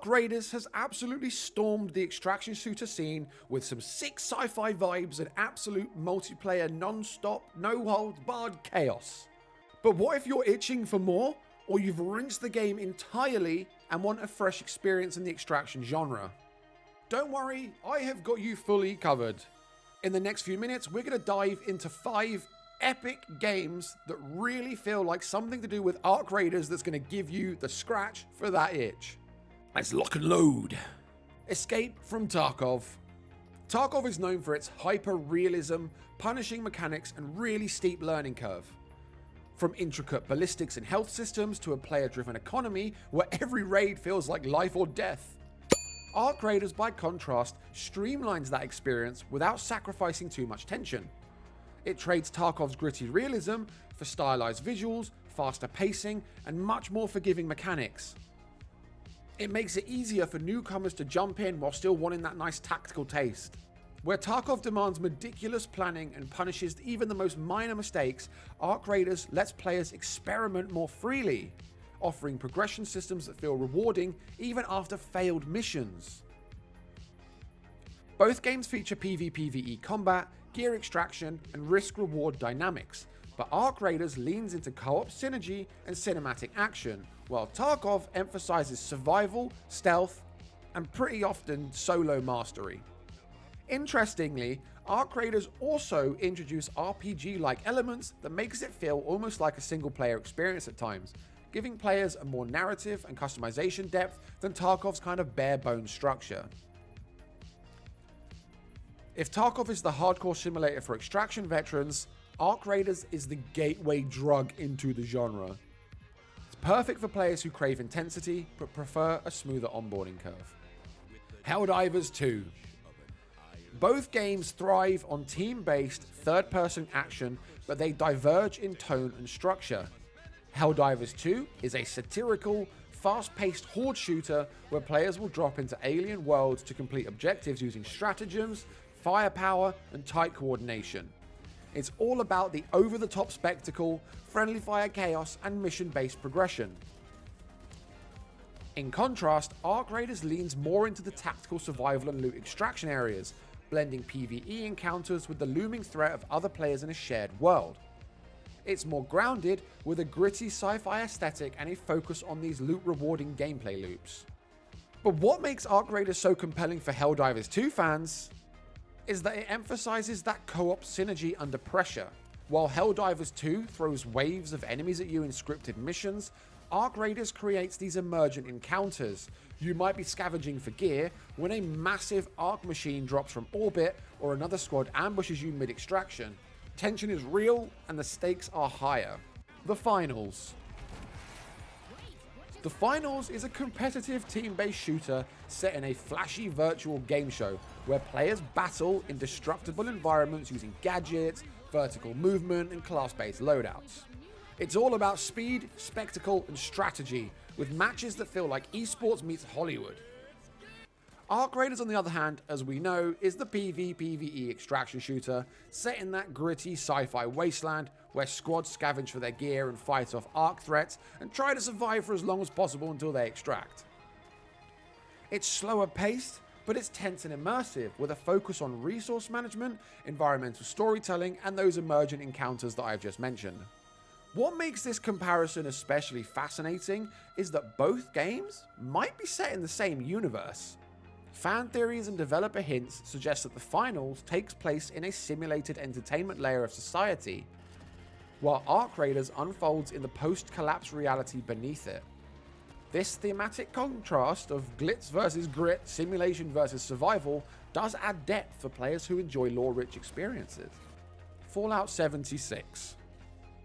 Arc Raiders has absolutely stormed the extraction shooter scene with some sick sci-fi vibes and absolute multiplayer non-stop, no-holds-barred chaos. But what if you're itching for more? Or you've rinsed the game entirely and want a fresh experience in the extraction genre? Don't worry, I have got you fully covered. In the next few minutes, we're going to dive into 5 epic games that really feel like something to do with Arc Raiders that's going to give you the scratch for that itch. Let's lock and load. Escape from Tarkov. Tarkov is known for its hyper-realism, punishing mechanics, and really steep learning curve. From intricate ballistics and health systems to a player-driven economy where every raid feels like life or death. Arc Raiders, by contrast, streamlines that experience without sacrificing too much tension. It trades Tarkov's gritty realism for stylized visuals, faster pacing, and much more forgiving mechanics. It makes it easier for newcomers to jump in while still wanting that nice tactical taste. Where Tarkov demands meticulous planning and punishes even the most minor mistakes, Arc Raiders lets players experiment more freely, offering progression systems that feel rewarding even after failed missions. Both games feature PvPvE combat, gear extraction, and risk-reward dynamics, but Arc Raiders leans into co-op synergy and cinematic action, while Tarkov emphasizes survival, stealth, and pretty often solo mastery. Interestingly, Arc Raiders also introduce RPG-like elements that makes it feel almost like a single-player experience at times, giving players a more narrative and customization depth than Tarkov's kind of bare-bones structure. If Tarkov is the hardcore simulator for extraction veterans, Arc Raiders is the gateway drug into the genre. It's perfect for players who crave intensity but prefer a smoother onboarding curve. Helldivers 2. Both games thrive on team-based, third-person action, but they diverge in tone and structure. Helldivers 2 is a satirical, fast-paced horde shooter where players will drop into alien worlds to complete objectives using stratagems, firepower, and tight coordination. It's all about the over-the-top spectacle, friendly fire chaos, and mission-based progression. In contrast, Arc Raiders leans more into the tactical survival and loot extraction areas, blending PvE encounters with the looming threat of other players in a shared world. It's more grounded, with a gritty sci-fi aesthetic and a focus on these loot-rewarding gameplay loops. But what makes Arc Raiders so compelling for Helldivers 2 fans is that it emphasizes that co-op synergy under pressure. While Helldivers 2 throws waves of enemies at you in scripted missions, Arc Raiders creates these emergent encounters. You might be scavenging for gear when a massive arc machine drops from orbit or another squad ambushes you mid-extraction. Tension is real and the stakes are higher. The Finals. The Finals is a competitive team-based shooter set in a flashy virtual game show where players battle in destructible environments using gadgets, vertical movement, and class-based loadouts. It's all about speed, spectacle, and strategy, with matches that feel like esports meets Hollywood. Arc Raiders, on the other hand, as we know, is the PvPvE extraction shooter set in that gritty sci-fi wasteland where squads scavenge for their gear and fight off arc threats and try to survive for as long as possible until they extract. It's slower paced, but it's tense and immersive, with a focus on resource management, environmental storytelling, and those emergent encounters that I've just mentioned. What makes this comparison especially fascinating is that both games might be set in the same universe. Fan theories and developer hints suggest that the Finals takes place in a simulated entertainment layer of society, while Arc Raiders unfolds in the post-collapse reality beneath it. This thematic contrast of glitz versus grit, simulation versus survival does add depth for players who enjoy lore-rich experiences. Fallout 76.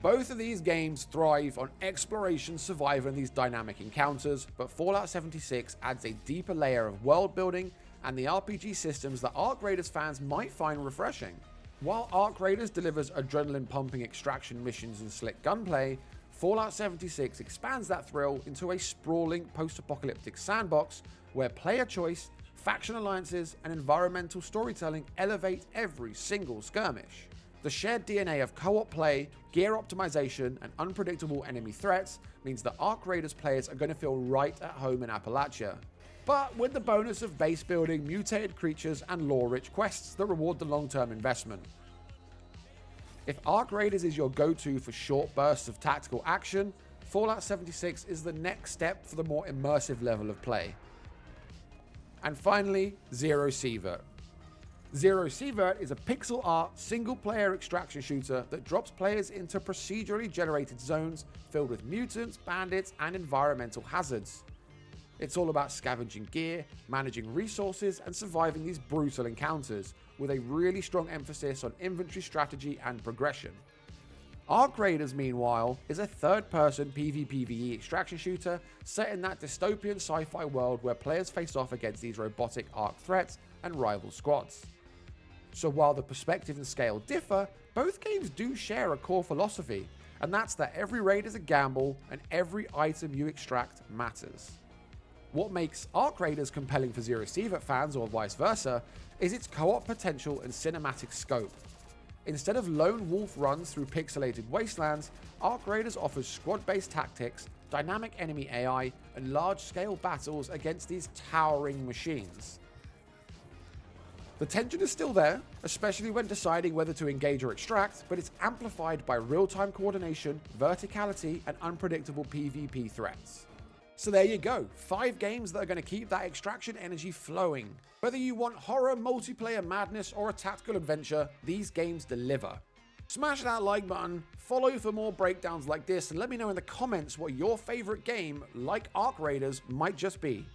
Both of these games thrive on exploration, survival, and these dynamic encounters, but Fallout 76 adds a deeper layer of world building and the RPG systems that Arc Raiders fans might find refreshing. While Arc Raiders delivers adrenaline-pumping extraction missions and slick gunplay, Fallout 76 expands that thrill into a sprawling post-apocalyptic sandbox where player choice, faction alliances, and environmental storytelling elevate every single skirmish. The shared DNA of co-op play, gear optimization, and unpredictable enemy threats means that Arc Raiders players are going to feel right at home in Appalachia. but with the bonus of base building, mutated creatures, and lore-rich quests that reward the long-term investment. If Arc Raiders is your go-to for short bursts of tactical action, Fallout 76 is the next step for the more immersive level of play. And finally, Zero Sievert. Zero Sievert is a pixel art, single-player extraction shooter that drops players into procedurally generated zones filled with mutants, bandits, and environmental hazards. It's all about scavenging gear, managing resources, and surviving these brutal encounters, with a really strong emphasis on inventory strategy and progression. Arc Raiders, meanwhile, is a third-person PvPvE extraction shooter set in that dystopian sci-fi world where players face off against these robotic Arc threats and rival squads. So while the perspective and scale differ, both games do share a core philosophy, and that's that every raid is a gamble and every item you extract matters. What makes Arc Raiders compelling for Zero Sievert fans, or vice versa, is its co-op potential and cinematic scope. Instead of lone wolf runs through pixelated wastelands, Arc Raiders offers squad-based tactics, dynamic enemy AI, and large-scale battles against these towering machines. The tension is still there, especially when deciding whether to engage or extract, but it's amplified by real-time coordination, verticality, and unpredictable PvP threats. So there you go, 5 games that are going to keep that extraction energy flowing. Whether you want horror, multiplayer madness, or a tactical adventure, these games deliver. Smash that like button, follow for more breakdowns like this, and let me know in the comments what your favorite game, like Arc Raiders, might just be.